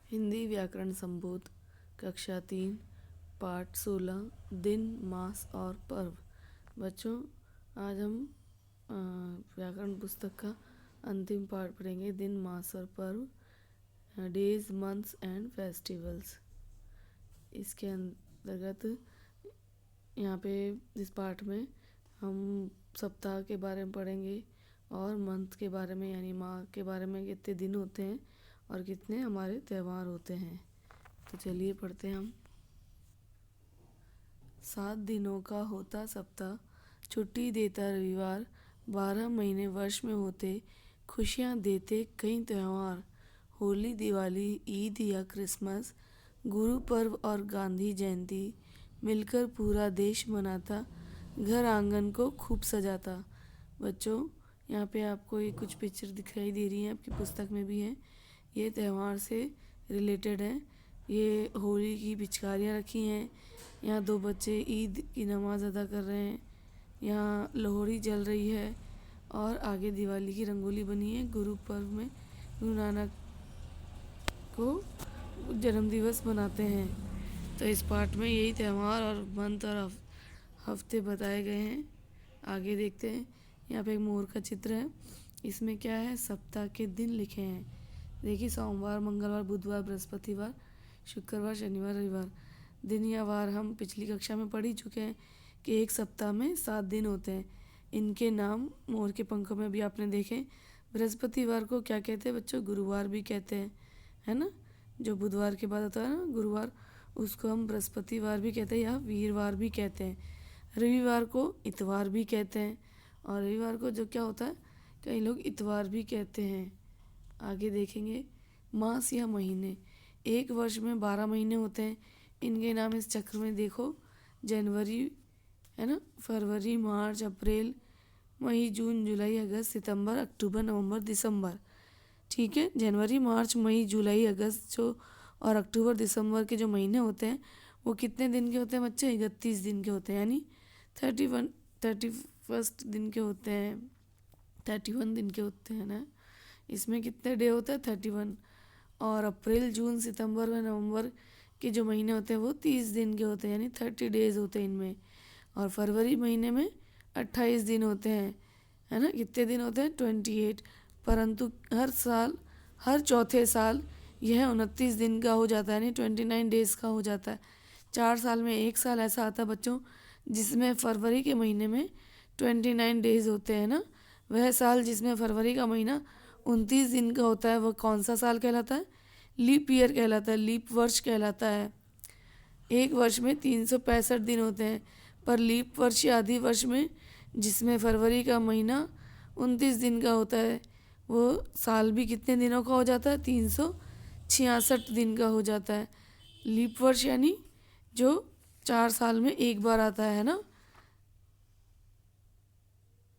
हिंदी व्याकरण संबोध कक्षा 3 पाठ 16 दिन मास और पर्व। बच्चों, आज हम व्याकरण पुस्तक का अंतिम पाठ पढ़ेंगे, दिन मास और पर्व, डेज मंथ्स एंड फेस्टिवल्स। इसके अंतर्गत यहाँ पे इस पाठ में हम सप्ताह के बारे में पढ़ेंगे और मंथ के बारे में यानी माह के बारे में, कितने दिन होते हैं और कितने हमारे त्यौहार होते हैं। तो चलिए पढ़ते हैं हम। 7 दिनों का होता सप्ताह, छुट्टी देता रविवार, 12 महीने वर्ष में होते, खुशियाँ देते कई त्यौहार, होली दिवाली ईद या क्रिसमस, गुरु पर्व और गांधी जयंती, मिलकर पूरा देश मनाता, घर आंगन को खूब सजाता। बच्चों, यहाँ पे आपको ये कुछ पिक्चर दिखाई दे रही हैं, आपकी पुस्तक में भी हैं। ये त्यौहार से रिलेटेड है। ये होली की पिचकारियाँ रखी हैं। यहाँ 2 बच्चे ईद की नमाज़ अदा कर रहे हैं। यहाँ लोहड़ी जल रही है और आगे दिवाली की रंगोली बनी है। गुरु पर्व में गुरु नानक को जन्मदिवस मनाते हैं। तो इस पाठ में यही त्यौहार और मंथ और हफ्ते बताए गए हैं। आगे देखते हैं। यहाँ पे एक मोर का चित्र है। इसमें क्या है, सप्ताह के दिन लिखे हैं। देखिए, सोमवार, मंगलवार, बुधवार, बृहस्पतिवार, शुक्रवार, शनिवार, रविवार। दिन या वार हम पिछली कक्षा में पढ़ ही चुके हैं कि एक सप्ताह में 7 दिन होते हैं। इनके नाम मोर के पंखों में भी आपने देखे। बृहस्पतिवार को क्या कहते हैं बच्चों? गुरुवार भी कहते हैं, है ना। जो बुधवार के बाद होता है ना गुरुवार, उसको हम बृहस्पतिवार भी कहते हैं या वीरवार भी कहते हैं। रविवार को इतवार भी कहते हैं और रविवार को जो क्या होता है, कई लोग इतवार भी कहते हैं। आगे देखेंगे। मास या महीने, एक वर्ष में 12 महीने होते हैं। इनके नाम इस चक्र में देखो। जनवरी, है ना, फरवरी, मार्च, अप्रैल, मई, जून, जुलाई, अगस्त, सितंबर, अक्टूबर, नवंबर, दिसंबर। ठीक है। जनवरी, मार्च, मई, जुलाई, अगस्त जो और अक्टूबर, दिसंबर के जो महीने होते हैं वो कितने दिन के होते हैं बच्चे? 31 दिन के होते हैं, यानी 31 दिन के होते हैं, 31 दिन के होते हैं ना। इसमें कितने डे होते हैं? 31। और अप्रैल, जून, सितंबर व नवंबर के जो महीने होते हैं वो 30 दिन के होते हैं, यानी 30 डेज होते हैं इनमें। और फरवरी महीने में 28 दिन होते हैं, है ना। कितने दिन होते हैं? 28। परंतु हर साल, हर चौथे साल यह 29 दिन का हो जाता है, यानी 29 डेज का हो जाता है। 4 साल में एक साल ऐसा आता है बच्चों जिसमें फरवरी के महीने में 29 डेज होते हैं ना। वह साल जिसमें फरवरी का महीना 29 दिन का होता है, वह कौन सा साल कहलाता है? लीप ईयर कहलाता है, लीप वर्ष कहलाता है। एक वर्ष में 365 दिन होते हैं, पर लीप वर्ष या आदि वर्ष में जिसमें फरवरी का महीना 29 दिन का होता है, वो साल भी कितने दिनों का हो जाता है? 366 दिन का हो जाता है। लीप वर्ष यानी जो 4 साल में एक बार आता है ना।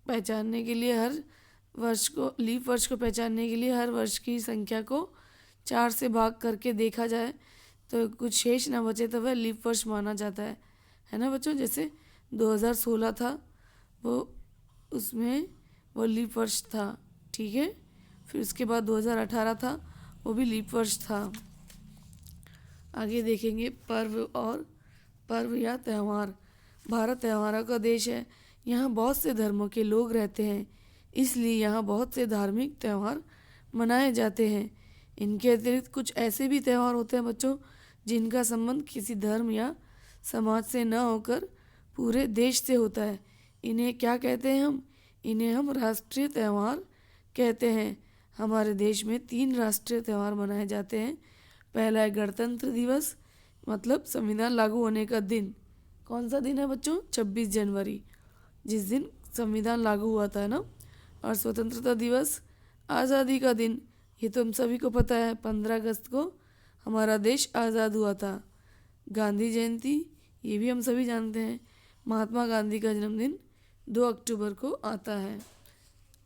पहचानने के लिए हर वर्ष को, लीप वर्ष को पहचानने के लिए हर वर्ष की संख्या को 4 से भाग करके देखा जाए तो कुछ शेष ना बचे तो वह लीप वर्ष माना जाता है ना बच्चों। जैसे 2016 था, वो उसमें वो लीप वर्ष था, ठीक है। फिर उसके बाद 2018 था, वो भी लीप वर्ष था। आगे देखेंगे। पर्व या त्यौहार। भारत त्योहारों का देश है। यहाँ बहुत से धर्मों के लोग रहते हैं, इसलिए यहाँ बहुत से धार्मिक त्यौहार मनाए जाते हैं। इनके अतिरिक्त कुछ ऐसे भी त्यौहार होते हैं बच्चों जिनका संबंध किसी धर्म या समाज से न होकर पूरे देश से होता है। इन्हें क्या कहते हैं हम? इन्हें हम राष्ट्रीय त्यौहार कहते हैं। हमारे देश में 3 राष्ट्रीय त्यौहार मनाए जाते हैं। पहला है गणतंत्र दिवस, मतलब संविधान लागू होने का दिन। कौन सा दिन है बच्चों? 26 जनवरी, जिस दिन संविधान लागू हुआ था, है ना। और स्वतंत्रता दिवस, आज़ादी का दिन, ये तो हम सभी को पता है, 15 अगस्त को हमारा देश आज़ाद हुआ था। गांधी जयंती, ये भी हम सभी जानते हैं, महात्मा गांधी का जन्मदिन 2 अक्टूबर को आता है।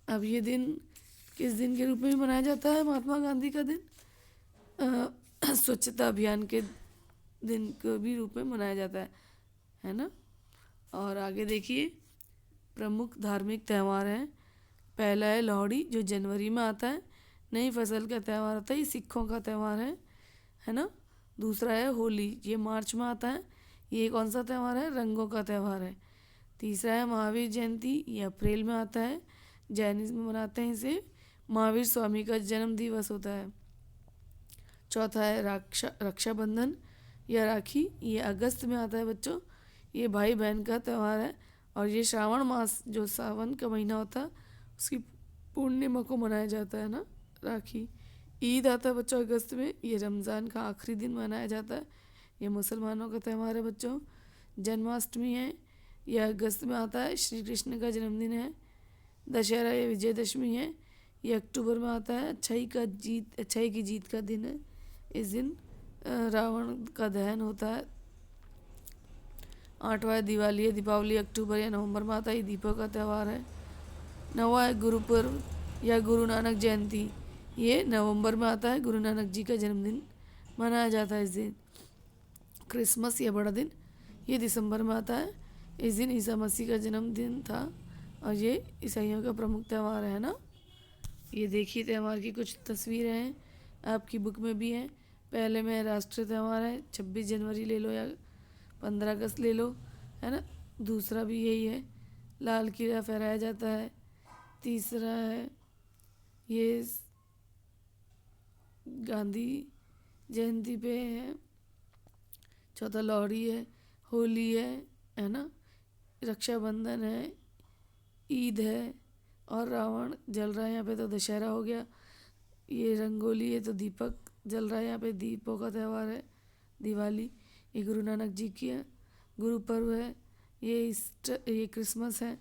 अब ये दिन किस दिन के रूप में मनाया जाता है? महात्मा गांधी का दिन स्वच्छता अभियान के दिन के भी रूप में मनाया जाता है ना। और आगे देखिए, प्रमुख धार्मिक त्यौहार हैं। पहला है लोहड़ी, जो जनवरी में आता है। नई फसल का त्यौहार होता है, ये सिखों का त्यौहार है है ना। दूसरा है होली, ये मार्च में आता है। ये कौन सा त्यौहार है? रंगों का त्यौहार है। तीसरा है महावीर जयंती, ये अप्रैल में आता है, जैनिज्म में मनाते हैं इसे। महावीर स्वामी का जन्म दिवस होता है। चौथा है रक्षाबंधन या राखी, ये अगस्त में आता है बच्चों। ये भाई बहन का त्यौहार है और ये श्रावण मास, जो सावन का महीना होता है, उसकी पूर्णिमा को मनाया जाता है ना, राखी। ईद आता है बच्चों अगस्त में, ये रमज़ान का आखिरी दिन मनाया जाता है, ये मुसलमानों का त्यौहार है बच्चों। जन्माष्टमी है, यह अगस्त में आता है, श्री कृष्ण का जन्मदिन है। दशहरा या विजयदशमी है, ये अक्टूबर में आता है, अच्छाई की जीत का दिन है। इस दिन रावण का दहन होता है। आठवां है दिवाली है, दीपावली अक्टूबर या नवंबर में आता है, ये दीपों का त्यौहार है। नौवां है गुरुपर्व या गुरु नानक जयंती, ये नवंबर में आता है, गुरु नानक जी का जन्मदिन मनाया जाता है इस दिन। क्रिसमस या बड़ा दिन, ये दिसंबर में आता है, इस दिन ईसा मसीह का जन्मदिन था और ये ईसाइयों का प्रमुख त्यौहार है ना। ये देखिए त्यौहार की कुछ तस्वीरें हैं, आपकी बुक में भी हैं। पहले में राष्ट्रीय त्यौहार है, 26 जनवरी ले लो या 15 अगस्त ले लो, है ना। दूसरा भी यही है, लाल किला फहराया जाता है। तीसरा है ये गांधी जयंती पे है। चौथा लोहड़ी है, होली है ना। रक्षाबंधन है, ईद है और रावण जल रहा है यहाँ पे, तो दशहरा हो गया। ये रंगोली है तो दीपक जल रहा है यहाँ पे, दीपों का त्यौहार है दिवाली। ये गुरु नानक जी की है, गुरु पर्व है। ये क्रिसमस है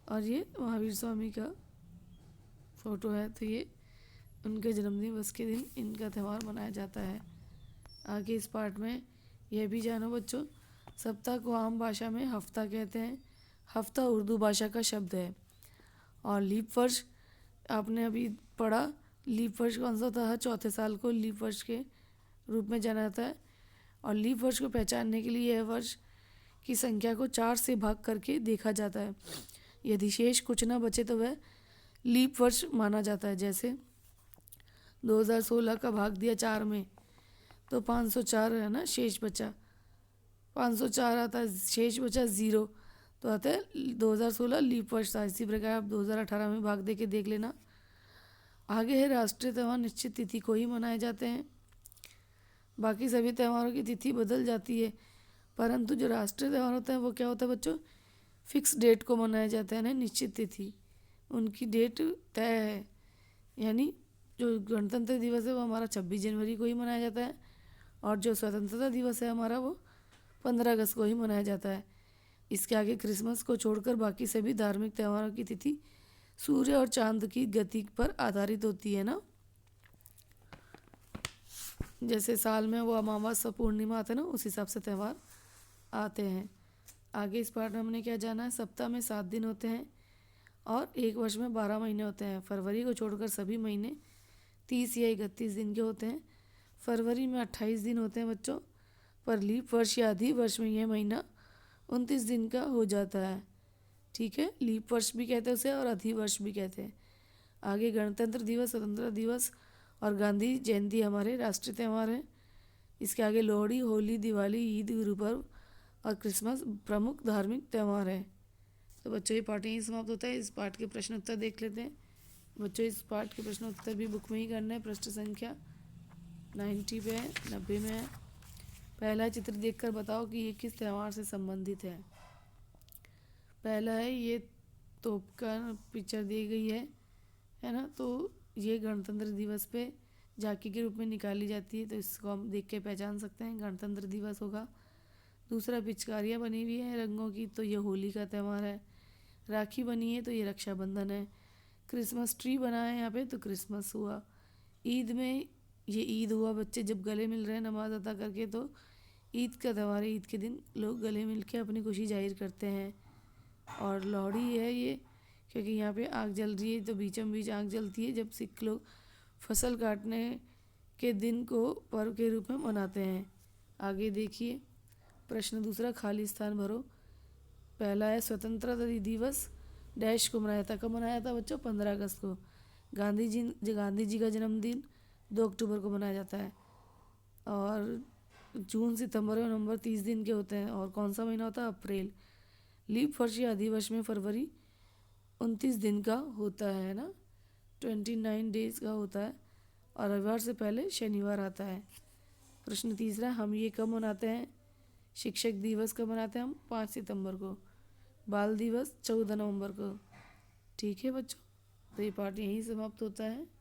और ये महावीर स्वामी का फोटो है, तो ये उनके जन्मदिन दिवस के दिन इनका त्यौहार मनाया जाता है। आगे इस पार्ट में यह भी जानो बच्चों, सप्ताह को आम भाषा में हफ्ता कहते हैं। हफ्ता उर्दू भाषा का शब्द है। और लीप वर्ष आपने अभी पढ़ा, लीप वर्ष कौन सा था? हर चौथे साल को लीप वर्ष के रूप में जाना जाता है। और लीप वर्ष को पहचानने के लिए यह वर्ष की संख्या को 4 से भाग करके देखा जाता है। यदि शेष कुछ ना बचे तो वह लीप वर्ष माना जाता है। जैसे 2016 का भाग दिया 4 में तो 504 है ना, शेष बचा 504 आता है, शेष बचा 0, तो आता है 2016 लीप वर्ष था। इसी प्रकार आप 2018 में भाग दे के देख लेना। आगे है राष्ट्रीय त्यौहार निश्चित तिथि को ही मनाए जाते हैं। बाकी सभी त्योहारों की तिथि बदल जाती है, परंतु जो राष्ट्रीय त्यौहार होता है वो क्या होता है बच्चों? फिक्स डेट को मनाया जाता है ना, निश्चित तिथि, उनकी डेट तय है। यानी जो गणतंत्र दिवस है वो हमारा 26 जनवरी को ही मनाया जाता है और जो स्वतंत्रता दिवस है हमारा वो 15 अगस्त को ही मनाया जाता है। इसके आगे क्रिसमस को छोड़कर बाकी सभी धार्मिक त्योहारों की तिथि सूर्य और चांद की गति पर आधारित होती है ना। जैसे साल में वो अमावस्या पूर्णिमा आते हैं ना, उस हिसाब से त्यौहार आते हैं। आगे इस पार्ट में हमने क्या जाना है, सप्ताह में 7 दिन होते हैं और एक वर्ष में 12 महीने होते हैं। फरवरी को छोड़कर सभी महीने 30 या 31 दिन के होते हैं। फरवरी में 28 दिन होते हैं बच्चों, पर लीप वर्ष या अधि वर्ष में यह महीना 29 दिन का हो जाता है। ठीक है, लीप वर्ष भी कहते हैं उसे और अधि वर्ष भी कहते हैं। आगे गणतंत्र दिवस, स्वतंत्रता दिवस और गांधी जयंती हमारे राष्ट्रीय त्यौहार हैं। इसके आगे लोहड़ी, होली, दिवाली, ईद, गुरुपर्व और क्रिसमस प्रमुख धार्मिक त्यौहार हैं। तो बच्चों ये पार्ट यहीं समाप्त होता है। इस पार्ट के प्रश्न उत्तर देख लेते हैं बच्चों। इस पार्ट के प्रश्न उत्तर भी बुक में ही करना है, पृष्ठ संख्या 90 पे है, 90 में है। पहला चित्र देखकर बताओ कि ये किस त्यौहार से संबंधित है। पहला है, ये तोप का पिक्चर दी गई है ना, तो ये गणतंत्र दिवस पे झांकी के रूप में निकाली जाती है, तो इसको हम देख के पहचान सकते हैं गणतंत्र दिवस होगा। दूसरा, पिचकारियाँ बनी हुई हैं रंगों की, तो ये होली का त्यौहार है। राखी बनी है तो ये रक्षाबंधन है। क्रिसमस ट्री बना है यहाँ पे तो क्रिसमस हुआ। ईद में ये ईद हुआ, बच्चे जब गले मिल रहे हैं नमाज अदा करके, तो ईद का त्यौहार है। ईद के दिन लोग गले मिल के अपनी खुशी जाहिर करते हैं। और लोहड़ी है ये, क्योंकि यहाँ पे आग जल रही है तो बीचों बीच आग जलती है जब सिख लोग फसल काटने के दिन को पर्व के रूप में मनाते हैं। आगे देखिए प्रश्न दूसरा, खाली स्थान भरो। पहला है स्वतंत्रता दिवस डैश को मनाया था। कब मनाया था बच्चों? 15 अगस्त को। गांधी जी का जन्मदिन 2 अक्टूबर को मनाया जाता है। और जून, सितंबर और नवंबर 30 दिन के होते हैं। और कौन सा महीना होता है? अप्रैल। लीप वर्ष या अधिवर्ष में फरवरी 29 दिन का होता है ना, 29 डेज का होता है। और रविवार से पहले शनिवार आता है। प्रश्न तीसरा, हम ये कब मनाते हैं? शिक्षक दिवस कब मनाते हैं हम? 5 सितंबर को। बाल दिवस 14 नवंबर को। ठीक है बच्चों, तो ये पाठ यहीं समाप्त होता है।